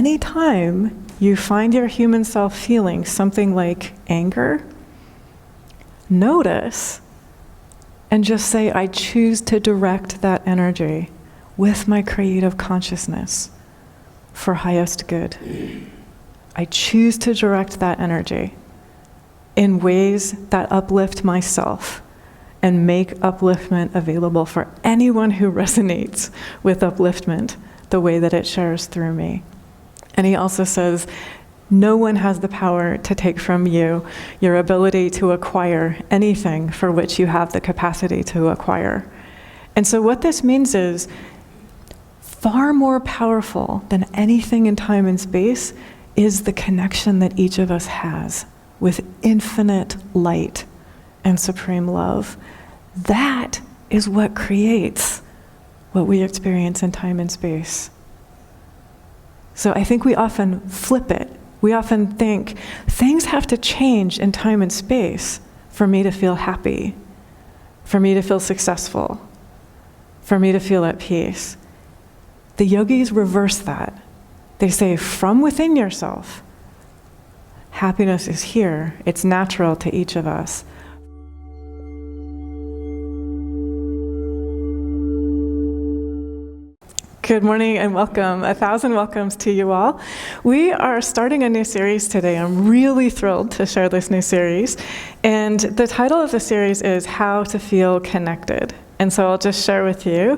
anytime you find your human self feeling something like anger, notice and just say, I choose to direct that energy with my creative consciousness for highest good. I choose to direct that energy in ways that uplift myself and make upliftment available for anyone who resonates with upliftment the way that it shares through me. And he also says, no one has the power to take from you your ability to acquire anything for which you have the capacity to acquire. And so what this means is, far more powerful than anything in time and space is the connection that each of us has with infinite light and supreme love. That is what creates what we experience in time and space. So I think we often flip it. We often think, things have to change in time and space for me to feel happy, for me to feel successful, for me to feel at peace. The yogis reverse that. They say, from within yourself, happiness is here. It's natural to each of us. Good morning and welcome. 1,000 welcomes to you all. We are starting a new series today. I'm really thrilled to share this new series. And the title of the series is How to Feel Connected. And so I'll just share with you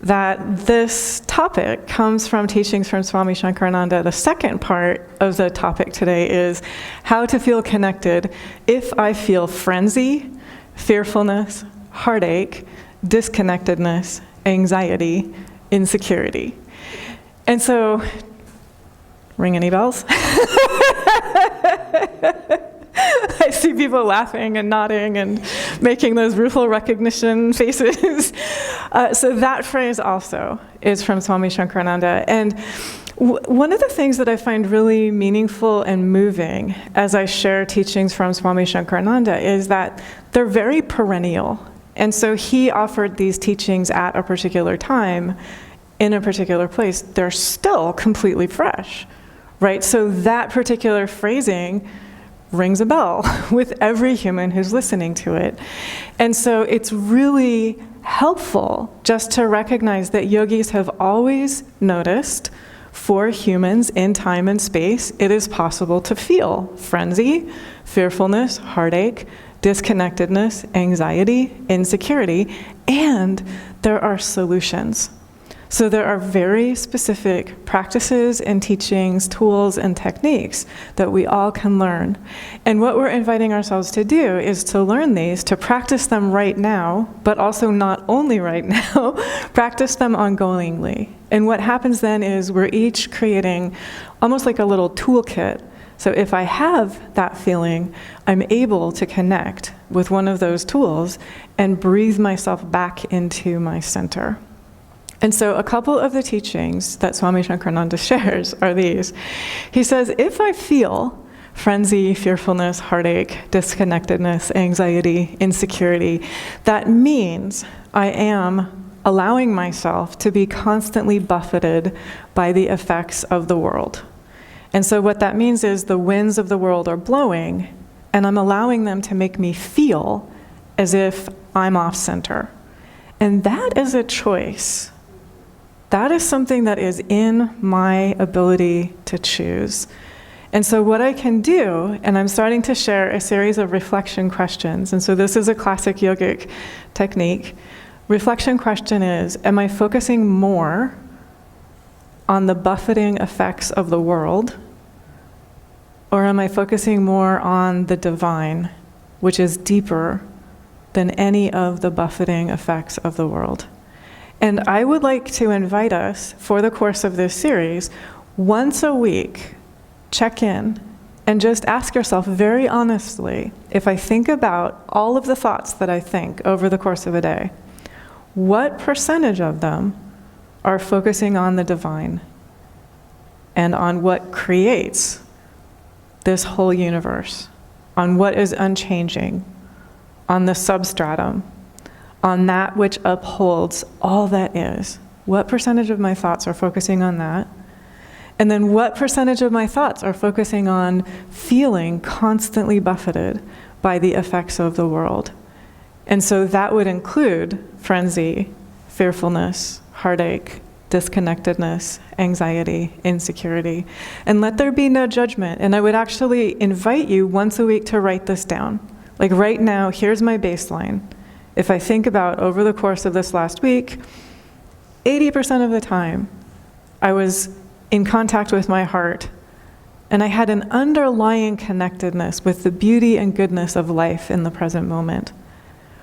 that this topic comes from teachings from Swami Shankarananda. The second part of the topic today is how to feel connected if I feel frenzy, fearfulness, heartache, disconnectedness, anxiety, insecurity. And so, ring any bells? I see people laughing and nodding and making those rueful recognition faces. So that phrase also is from Swami Shankarananda. And one of the things that I find really meaningful and moving as I share teachings from Swami Shankarananda is that they're very perennial. And so he offered these teachings at a particular time, in a particular place. They're still completely fresh, right? So that particular phrasing rings a bell with every human who's listening to it. And so it's really helpful just to recognize that yogis have always noticed for humans in time and space, it is possible to feel frenzy, fearfulness, heartache, disconnectedness, anxiety, insecurity, and there are solutions. So there are very specific practices and teachings, tools and techniques that we all can learn. And what we're inviting ourselves to do is to learn these, to practice them right now, but also not only right now, practice them ongoingly. And what happens then is we're each creating almost like a little toolkit. So if I have that feeling, I'm able to connect with one of those tools and breathe myself back into my center. And so a couple of the teachings that Swami Shankarananda shares are these. He says, if I feel frenzy, fearfulness, heartache, disconnectedness, anxiety, insecurity, that means I am allowing myself to be constantly buffeted by the effects of the world. And so what that means is the winds of the world are blowing, and I'm allowing them to make me feel as if I'm off center. And that is a choice. That is something that is in my ability to choose. And so what I can do, and I'm starting to share a series of reflection questions, and so this is a classic yogic technique. Reflection question is, am I focusing more on the buffeting effects of the world, or am I focusing more on the divine, which is deeper than any of the buffeting effects of the world? And I would like to invite us, for the course of this series, once a week, check in and just ask yourself very honestly, if I think about all of the thoughts that I think over the course of a day, what percentage of them are focusing on the divine and on what creates this whole universe, on what is unchanging, on the substratum, on that which upholds all that is? What percentage of my thoughts are focusing on that? And then what percentage of my thoughts are focusing on feeling constantly buffeted by the effects of the world? And so that would include frenzy, fearfulness, heartache, disconnectedness, anxiety, insecurity. And let there be no judgment. And I would actually invite you once a week to write this down. Like right now, here's my baseline. If I think about over the course of this last week, 80% of the time, I was in contact with my heart, and I had an underlying connectedness with the beauty and goodness of life in the present moment,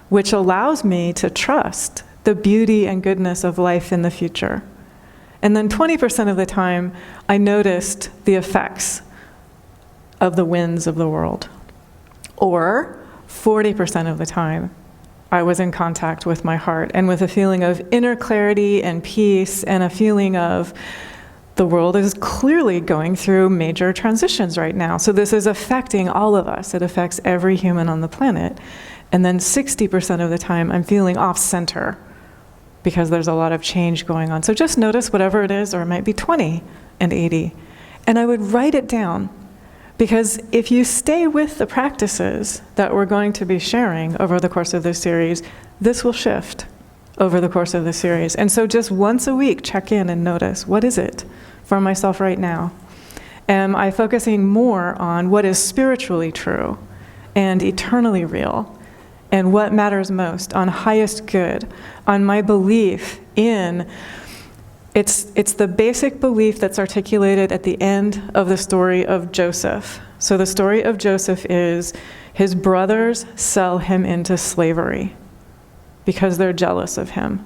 which allows me to trust the beauty and goodness of life in the future. And then 20% of the time, I noticed the effects of the winds of the world. Or 40% of the time, I was in contact with my heart and with a feeling of inner clarity and peace and a feeling of the world is clearly going through major transitions right now. So this is affecting all of us. It affects every human on the planet. And then 60% of the time, I'm feeling off center because there's a lot of change going on. So just notice whatever it is, or it might be 20 and 80. And I would write it down, because if you stay with the practices that we're going to be sharing over the course of this series, this will shift over the course of the series. And so just once a week, check in and notice, what is it for myself right now? Am I focusing more on what is spiritually true and eternally real? And what matters most, on highest good, on my belief in, it's the basic belief that's articulated at the end of the story of Joseph. So the story of Joseph is his brothers sell him into slavery because they're jealous of him.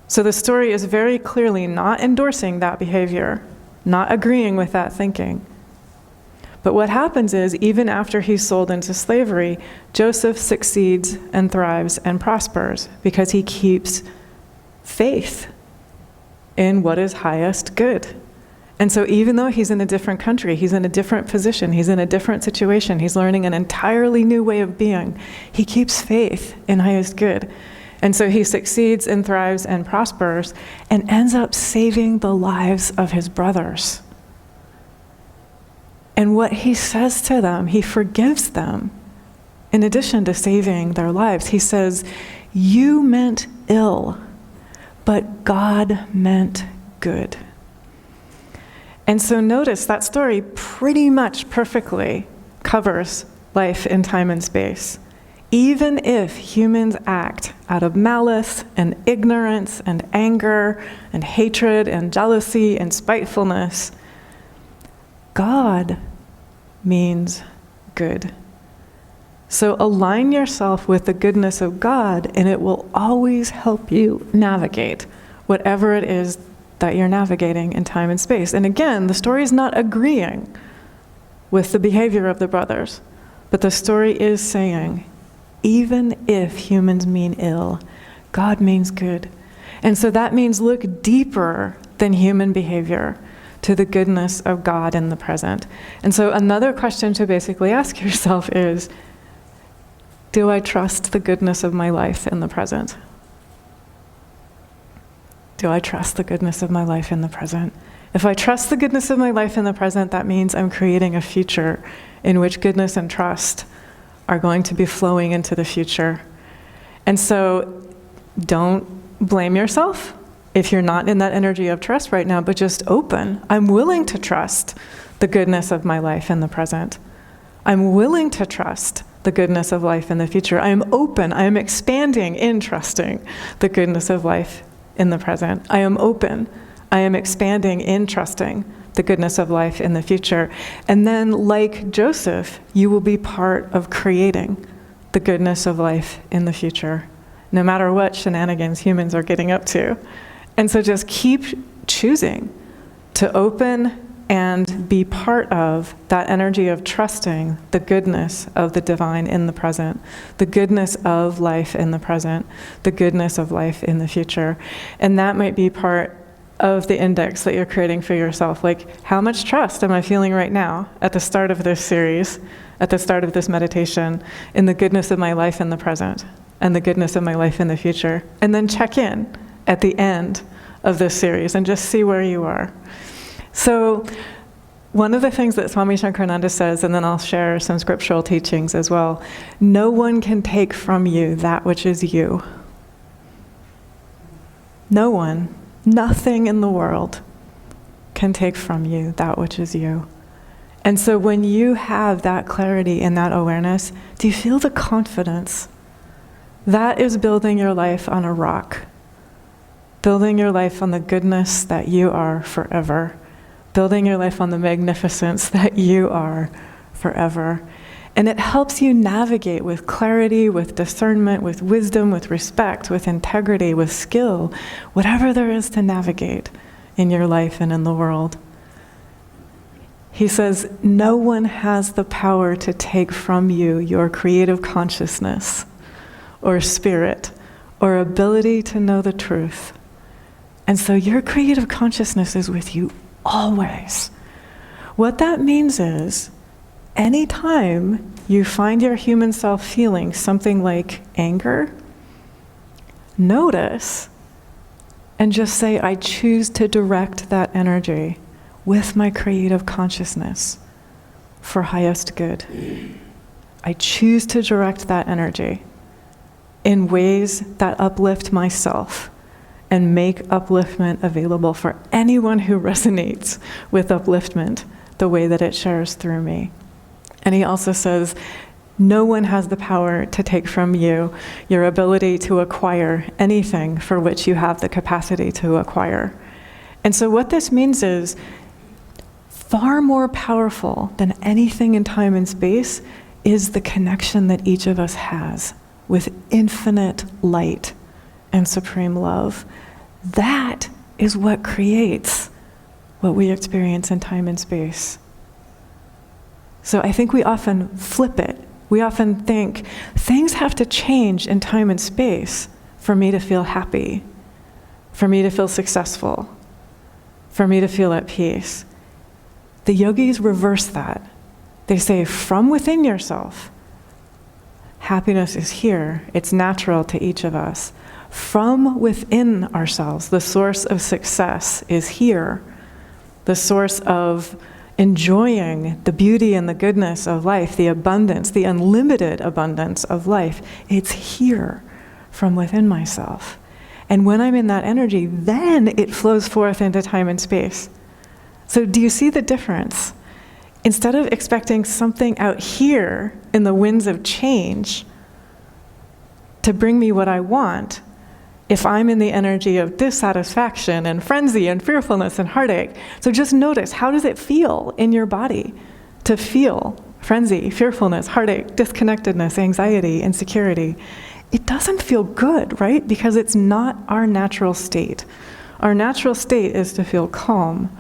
So the story is very clearly not endorsing that behavior, not agreeing with that thinking. But what happens is, even after he's sold into slavery, Joseph succeeds and thrives and prospers because he keeps faith in what is highest good. And so even though he's in a different country, he's in a different position, he's in a different situation, he's learning an entirely new way of being, he keeps faith in highest good. And so he succeeds and thrives and prospers and ends up saving the lives of his brothers. And what he says to them, he forgives them. In addition to saving their lives, he says, "You meant ill, but God meant good." And so notice that story pretty much perfectly covers life in time and space. Even if humans act out of malice and ignorance and anger and hatred and jealousy and spitefulness, God means good. So align yourself with the goodness of God, and it will always help you navigate whatever it is that you're navigating in time and space. And again, the story is not agreeing with the behavior of the brothers, but the story is saying, even if humans mean ill, God means good. And so that means look deeper than human behavior to the goodness of God in the present. And so another question to basically ask yourself is, do I trust the goodness of my life in the present? Do I trust the goodness of my life in the present? If I trust the goodness of my life in the present, that means I'm creating a future in which goodness and trust are going to be flowing into the future. And so don't blame yourself if you're not in that energy of trust right now, but just open. I'm willing to trust the goodness of my life in the present. I'm willing to trust the goodness of life in the future. I am open. I am expanding in trusting the goodness of life in the present. I am open. I am expanding in trusting the goodness of life in the future. And then, like Joseph, you will be part of creating the goodness of life in the future, no matter what shenanigans humans are getting up to. And so just keep choosing to open and be part of that energy of trusting the goodness of the divine in the present, the goodness of life in the present, the goodness of life in the future. And that might be part of the index that you're creating for yourself. Like, how much trust am I feeling right now at the start of this series, at the start of this meditation, in the goodness of my life in the present and the goodness of my life in the future? And then check in at the end of this series and just see where you are. So one of the things that Swami Shankarananda says, and then I'll share some scriptural teachings as well, no one can take from you that which is you. No one, nothing in the world can take from you that which is you. And so when you have that clarity and that awareness, do you feel the confidence? That is building your life on a rock. Building your life on the goodness that you are forever. Building your life on the magnificence that you are forever. And it helps you navigate with clarity, with discernment, with wisdom, with respect, with integrity, with skill, whatever there is to navigate in your life and in the world. He says, no one has the power to take from you your creative consciousness or spirit or ability to know the truth. And so your creative consciousness is with you always. What that means is, anytime you find your human self feeling something like anger, notice and just say, I choose to direct that energy with my creative consciousness for highest good. I choose to direct that energy in ways that uplift myself and make upliftment available for anyone who resonates with upliftment the way that it shares through me. And he also says, no one has the power to take from you your ability to acquire anything for which you have the capacity to acquire. And so what this means is, far more powerful than anything in time and space is the connection that each of us has with infinite light and supreme love. That is what creates what we experience in time and space. So I think we often flip it. We often think things have to change in time and space for me to feel happy, for me to feel successful, for me to feel at peace. The yogis reverse that. They say, from within yourself, happiness is here. It's natural to each of us. From within ourselves, the source of success is here. The source of enjoying the beauty and the goodness of life, the abundance, the unlimited abundance of life, it's here from within myself. And when I'm in that energy, then it flows forth into time and space. So do you see the difference? Instead of expecting something out here in the winds of change to bring me what I want, if I'm in the energy of dissatisfaction and frenzy and fearfulness and heartache, so just notice, how does it feel in your body to feel frenzy, fearfulness, heartache, disconnectedness, anxiety, insecurity? It doesn't feel good, right? Because it's not our natural state. Our natural state is to feel calm,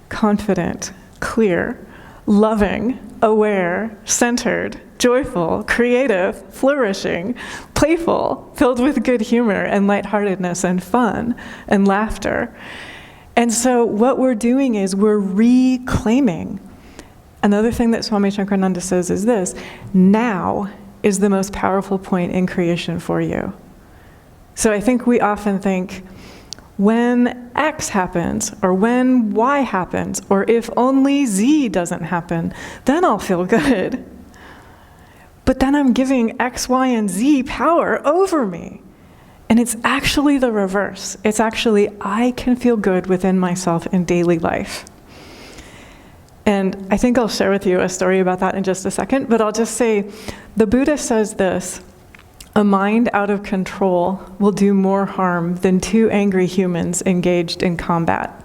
confident, clear, loving, aware, centered, joyful, creative, flourishing, playful, filled with good humor and lightheartedness and fun and laughter. And so what we're doing is we're reclaiming. Another thing that Swami Shankarananda says is this: now is the most powerful point in creation for you. So I think we often think, when X happens, or when Y happens, or if only Z doesn't happen, then I'll feel good. But then I'm giving X, Y, and Z power over me. And it's actually the reverse. It's actually, I can feel good within myself in daily life. And I think I'll share with you a story about that in just a second, but I'll just say, the Buddha says this: a mind out of control will do more harm than two angry humans engaged in combat.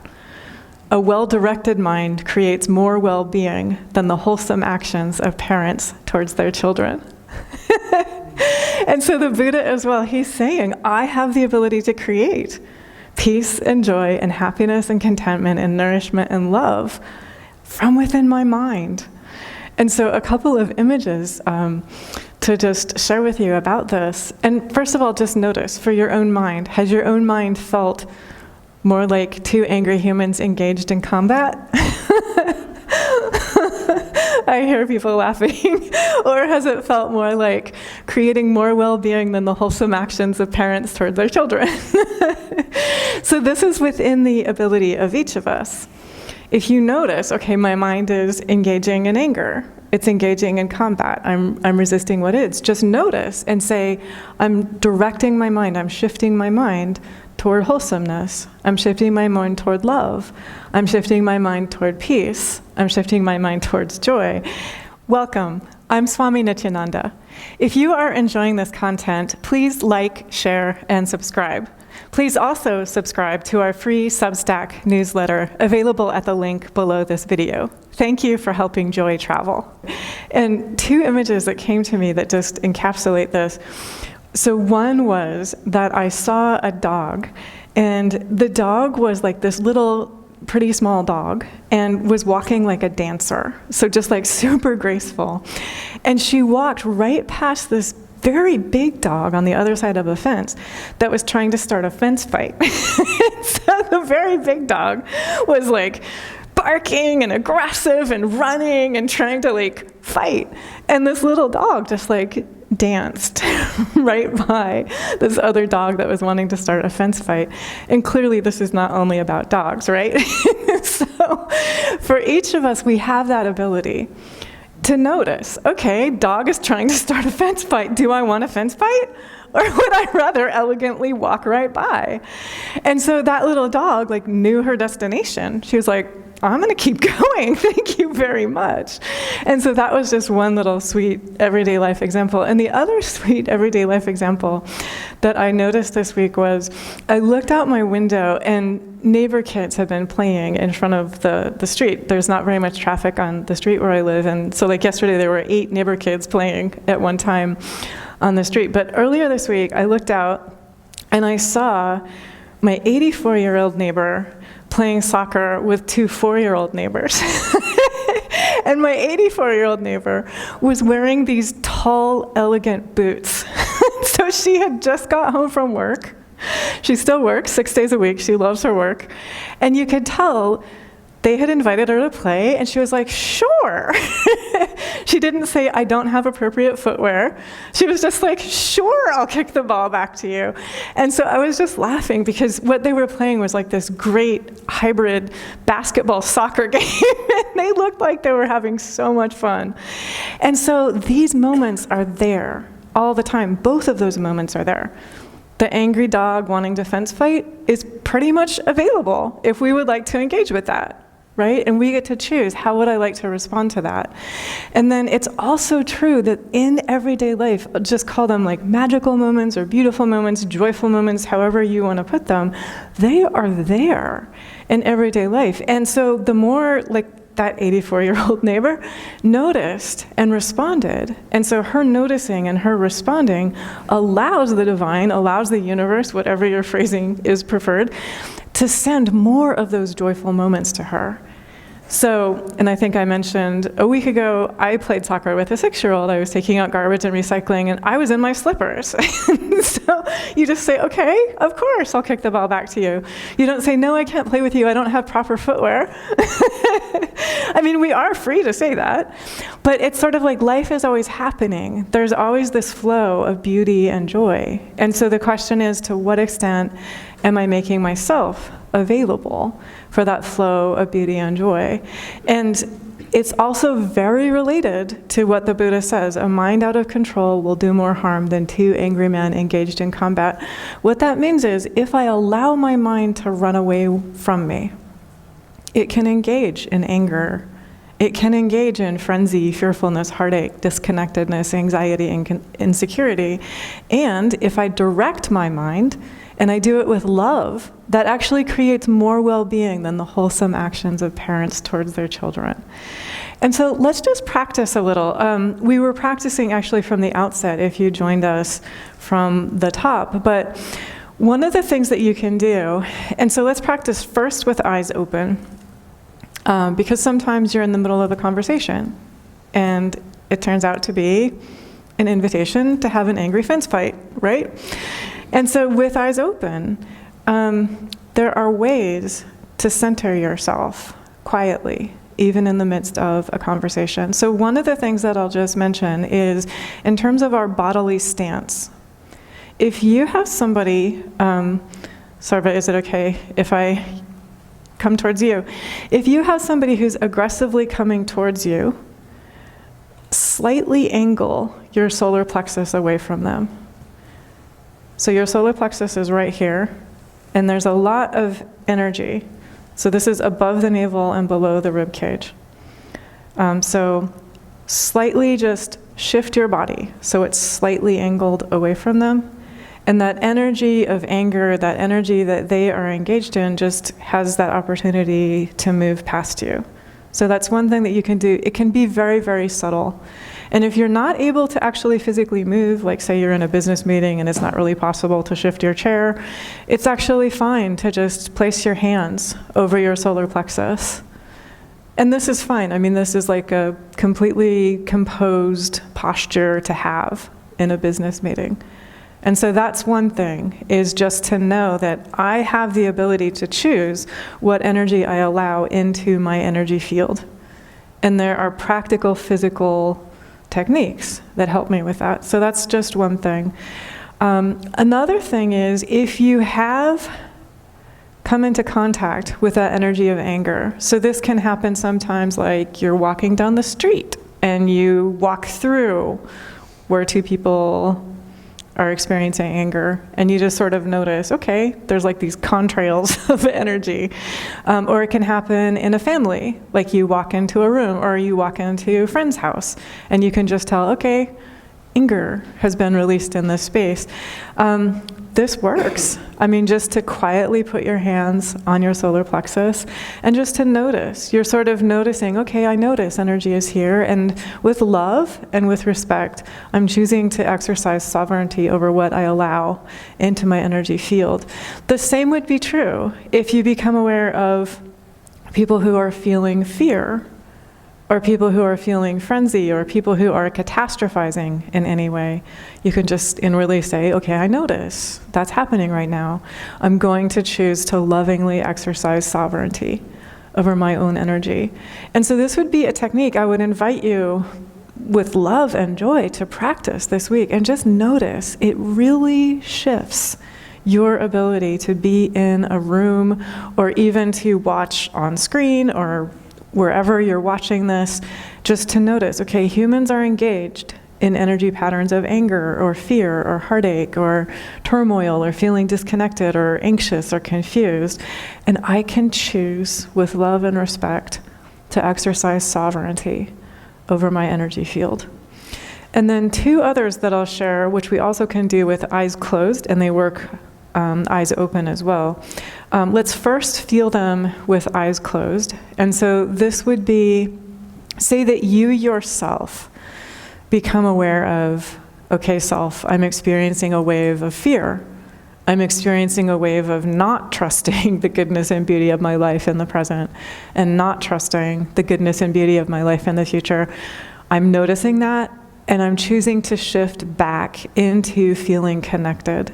A well-directed mind creates more well-being than the wholesome actions of parents towards their children. And so the Buddha as well, he's saying, I have the ability to create peace and joy and happiness and contentment and nourishment and love from within my mind. And so a couple of images to just share with you about this. And first of all, just notice for your own mind, has your own mind felt more like two angry humans engaged in combat? I hear people laughing. Or has it felt more like creating more well-being than the wholesome actions of parents toward their children? So this is within the ability of each of us. If you notice, okay, my mind is engaging in anger, it's engaging in combat, I'm resisting what is, just notice and say, I'm directing my mind, I'm shifting my mind toward wholesomeness, I'm shifting my mind toward love, I'm shifting my mind toward peace, I'm shifting my mind towards joy. Welcome, I'm Swami Nityananda. If you are enjoying this content, please like, share, and subscribe. Please also subscribe to our free Substack newsletter available at the link below this video. Thank you for helping joy travel. And 2 images that came to me that just encapsulate this. So one was that I saw a dog, and the dog was like this little pretty small dog and was walking like a dancer, so just like super graceful. And she walked right past this very big dog on the other side of a fence that was trying to start a fence fight. So the very big dog was like barking and aggressive and running and trying to like fight. And this little dog just like danced right by this other dog that was wanting to start a fence fight. And clearly this is not only about dogs, right? So for each of us, we have that ability to notice, okay, dog is trying to start a fence fight. Do I want a fence fight? Or would I rather elegantly walk right by? And so that little dog like knew her destination. She was like, I'm going to keep going. Thank you very much. And so that was just one little sweet everyday life example. And the other sweet everyday life example that I noticed this week was I looked out my window and neighbor kids have been playing in front of the street. There's not very much traffic on the street where I live. And so like yesterday, there were 8 neighbor kids playing at one time on the street. But earlier this week, I looked out and I saw my 84-year-old neighbor playing soccer with 2 4-year-old neighbors. And my 84-year-old neighbor was wearing these tall, elegant boots. So she had just got home from work. She still works 6 days a week. She loves her work. And you could tell they had invited her to play, and she was like, sure. She didn't say, I don't have appropriate footwear. She was just like, sure, I'll kick the ball back to you. And so I was just laughing because what they were playing was like this great hybrid basketball soccer game. And they looked like they were having so much fun. And so these moments are there all the time. Both of those moments are there. The angry dog wanting to fence fight is pretty much available if we would like to engage with that, right? And we get to choose, how would I like to respond to that? And then it's also true that in everyday life, just call them like magical moments or beautiful moments, joyful moments, however you want to put them, they are there in everyday life. And so the more like that 84-year-old neighbor noticed and responded. And so her noticing and her responding allows the divine, allows the universe, whatever your phrasing is preferred, to send more of those joyful moments to her. So, and I think I mentioned a week ago, I played soccer with a 6-year-old. I was taking out garbage and recycling, and I was in my slippers. So you just say, okay, of course, I'll kick the ball back to you. You don't say, no, I can't play with you. I don't have proper footwear. I mean, we are free to say that, but it's sort of like life is always happening. There's always this flow of beauty and joy. And so the question is, to what extent am I making myself available for that flow of beauty and joy? And it's also very related to what the Buddha says, a mind out of control will do more harm than 2 angry men engaged in combat. What that means is, if I allow my mind to run away from me, it can engage in anger. It can engage in frenzy, fearfulness, heartache, disconnectedness, anxiety, and insecurity. And if I direct my mind, and I do it with love, that actually creates more well-being than the wholesome actions of parents towards their children. And so let's just practice a little. We were practicing actually from the outset, if you joined us from the top, but one of the things that you can do, and so let's practice first with eyes open, because sometimes you're in the middle of a conversation, and it turns out to be an invitation to have an angry fence fight, right? And so with eyes open, there are ways to center yourself quietly, even in the midst of a conversation. So one of the things that I'll just mention is, in terms of our bodily stance, if you have somebody, Sarva, is it okay if I come towards you. If you have somebody who's aggressively coming towards you, slightly angle your solar plexus away from them. So your solar plexus is right here, and there's a lot of energy. So this is above the navel and below the rib cage. So slightly just shift your body so it's slightly angled away from them. And that energy of anger, that energy that they are engaged in, just has that opportunity to move past you. So that's one thing that you can do. It can be very, very subtle. And if you're not able to actually physically move, like say you're in a business meeting and it's not really possible to shift your chair, it's actually fine to just place your hands over your solar plexus. And this is fine. I mean, this is like a completely composed posture to have in a business meeting. And so that's one thing, is just to know that I have the ability to choose what energy I allow into my energy field. And there are practical physical techniques that help me with that. So that's just one thing. Another thing is, if you have come into contact with that energy of anger, so this can happen sometimes like you're walking down the street and you walk through where two people are experiencing anger, and you just sort of notice, okay, there's like these contrails of energy. Or it can happen in a family, like you walk into a room or you walk into a friend's house, and you can just tell, okay, anger has been released in this space. This works. I mean, just to quietly put your hands on your solar plexus and just to notice. You're sort of noticing, okay, I notice energy is here, and with love and with respect, I'm choosing to exercise sovereignty over what I allow into my energy field. The same would be true if you become aware of people who are feeling fear, or people who are feeling frenzy, or people who are catastrophizing in any way. You can just inwardly say, okay, I notice that's happening right now. I'm going to choose to lovingly exercise sovereignty over my own energy. And so this would be a technique I would invite you with love and joy to practice this week, and just notice it really shifts your ability to be in a room, or even to watch on screen, or wherever you're watching this, just to notice, okay, humans are engaged in energy patterns of anger or fear or heartache or turmoil or feeling disconnected or anxious or confused. And I can choose with love and respect to exercise sovereignty over my energy field. And then two others that I'll share, which we also can do with eyes closed, and they work eyes open as well. Let's first feel them with eyes closed. And so this would be, say that you yourself become aware of, okay, self, I'm experiencing a wave of fear. I'm experiencing a wave of not trusting the goodness and beauty of my life in the present, and not trusting the goodness and beauty of my life in the future. I'm noticing that, and I'm choosing to shift back into feeling connected.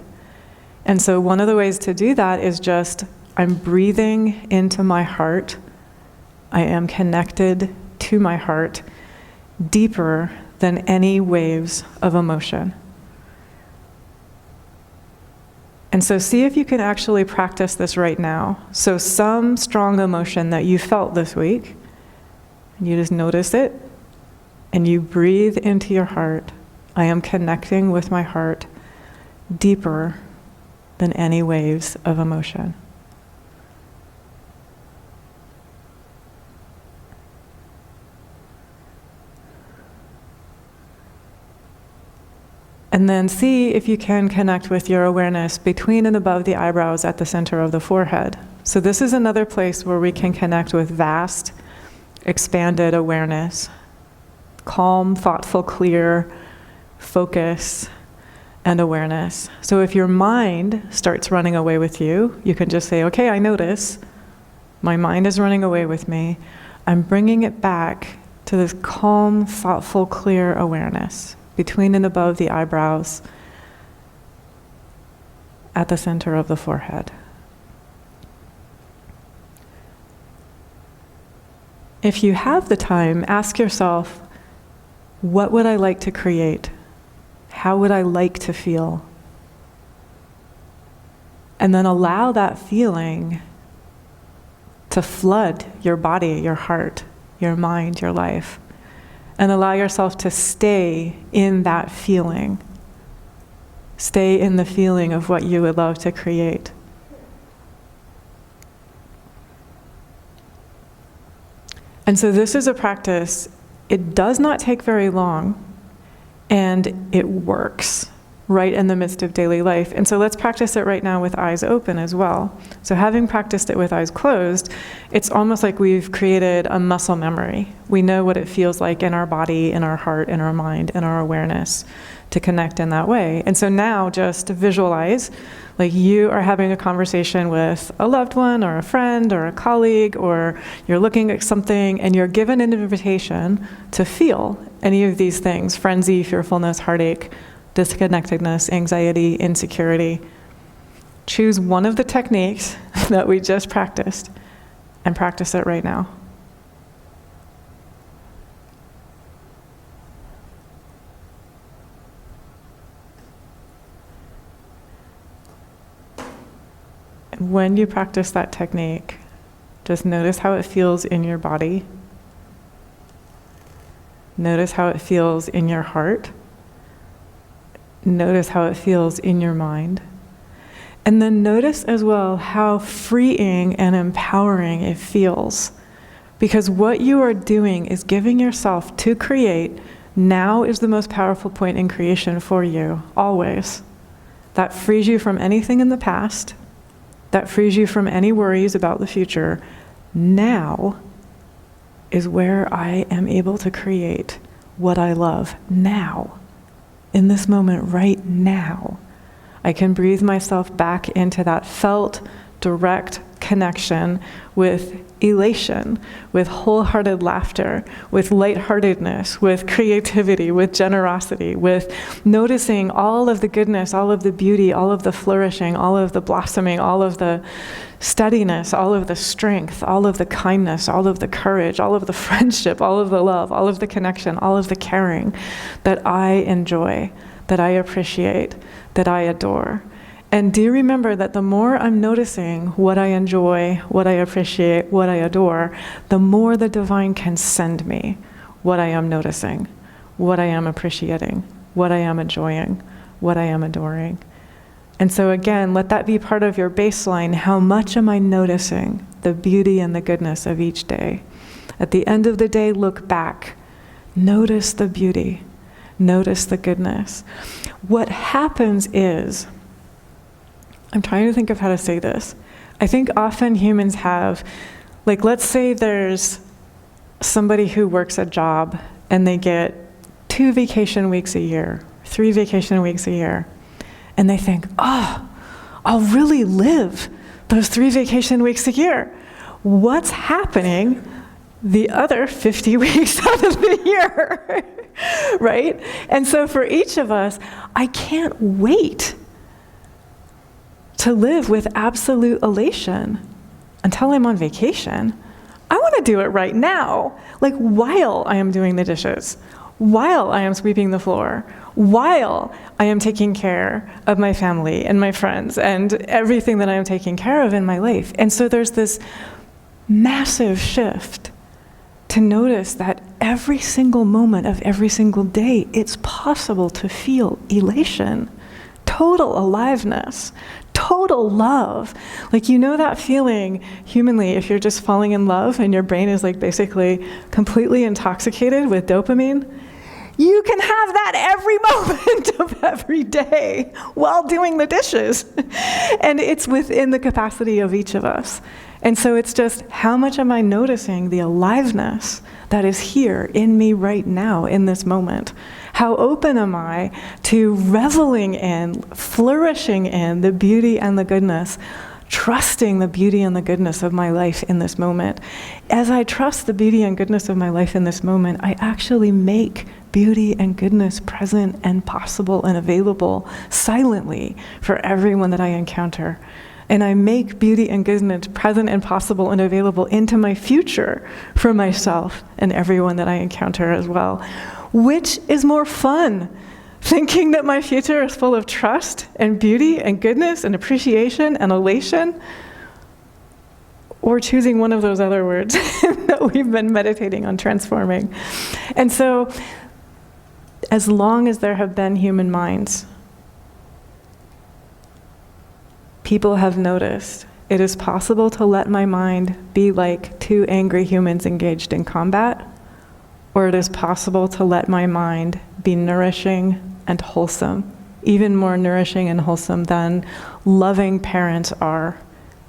And so one of the ways to do that is just, I'm breathing into my heart. I am connected to my heart deeper than any waves of emotion. And so see if you can actually practice this right now. So some strong emotion that you felt this week, and you just notice it, and you breathe into your heart. I am connecting with my heart deeper than any waves of emotion. And then see if you can connect with your awareness between and above the eyebrows at the center of the forehead. So this is another place where we can connect with vast, expanded awareness, calm, thoughtful, clear focus and awareness. So if your mind starts running away with you, you can just say, okay, I notice my mind is running away with me. I'm bringing it back to this calm, thoughtful, clear awareness between and above the eyebrows at the center of the forehead. If you have the time, ask yourself, what would I like to create? How would I like to feel? And then allow that feeling to flood your body, your heart, your mind, your life. And allow yourself to stay in that feeling. Stay in the feeling of what you would love to create. And so this is a practice. It does not take very long, and it works right in the midst of daily life. And so let's practice it right now with eyes open as well. So having practiced it with eyes closed, it's almost like we've created a muscle memory. We know what it feels like in our body, in our heart, in our mind, in our awareness to connect in that way. And so now just visualize like you are having a conversation with a loved one or a friend or a colleague, or you're looking at something and you're given an invitation to feel any of these things: frenzy, fearfulness, heartache, disconnectedness, anxiety, insecurity. Choose one of the techniques that we just practiced and practice it right now. And when you practice that technique, just notice how it feels in your body. Notice how it feels in your heart. Notice how it feels in your mind. And then notice as well how freeing and empowering it feels. Because what you are doing is giving yourself to create. Now is the most powerful point in creation for you, always. That frees you from anything in the past. That frees you from any worries about the future. Now is where I am able to create what I love. Now. In this moment, right now, I can breathe myself back into that felt, direct connection with elation, with wholehearted laughter, with lightheartedness, with creativity, with generosity, with noticing all of the goodness, all of the beauty, all of the flourishing, all of the blossoming, all of the steadiness, all of the strength, all of the kindness, all of the courage, all of the friendship, all of the love, all of the connection, all of the caring that I enjoy, that I appreciate, that I adore. And do remember that the more I'm noticing what I enjoy, what I appreciate, what I adore, the more the divine can send me what I am noticing, what I am appreciating, what I am enjoying, what I am adoring. And so again, let that be part of your baseline. How much am I noticing the beauty and the goodness of each day? At the end of the day, look back. Notice the beauty. Notice the goodness. What happens is, I'm trying to think of how to say this. I think often humans have, like, let's say there's somebody who works a job and they get 2 vacation weeks a year, 3 vacation weeks a year. And they think, oh, I'll really live those 3 vacation weeks a year. What's happening the other 50 weeks out of the year, right? And so for each of us, I can't wait to live with absolute elation until I'm on vacation. I want to do it right now, like while I am doing the dishes, while I am sweeping the floor, while I am taking care of my family and my friends and everything that I am taking care of in my life. And so there's this massive shift to notice that every single moment of every single day, it's possible to feel elation, total aliveness, total love. Like, you know that feeling humanly if you're just falling in love and your brain is like basically completely intoxicated with dopamine? You can have that every moment of every day while doing the dishes. And it's within the capacity of each of us. And so it's just, how much am I noticing the aliveness that is here in me right now in this moment? How open am I to reveling in, flourishing in the beauty and the goodness, trusting the beauty and the goodness of my life in this moment? As I trust the beauty and goodness of my life in this moment, I actually make beauty and goodness present and possible and available silently for everyone that I encounter. And I make beauty and goodness present and possible and available into my future for myself and everyone that I encounter as well. Which is more fun? Thinking that my future is full of trust and beauty and goodness and appreciation and elation? or choosing one of those other words that we've been meditating on transforming. And so, as long as there have been human minds, people have noticed it is possible to let my mind be like two angry humans engaged in combat, or it is possible to let my mind be nourishing and wholesome, even more nourishing and wholesome than loving parents are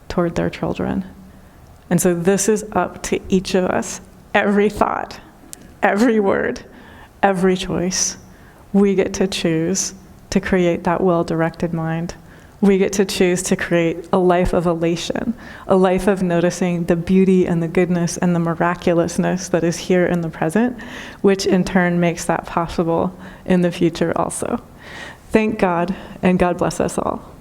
toward their children. And so this is up to each of us. Every thought, every word, every choice, we get to choose to create that well-directed mind. We get to choose to create a life of elation, a life of noticing the beauty and the goodness and the miraculousness that is here in the present, which in turn makes that possible in the future also. Thank God, and God bless us all.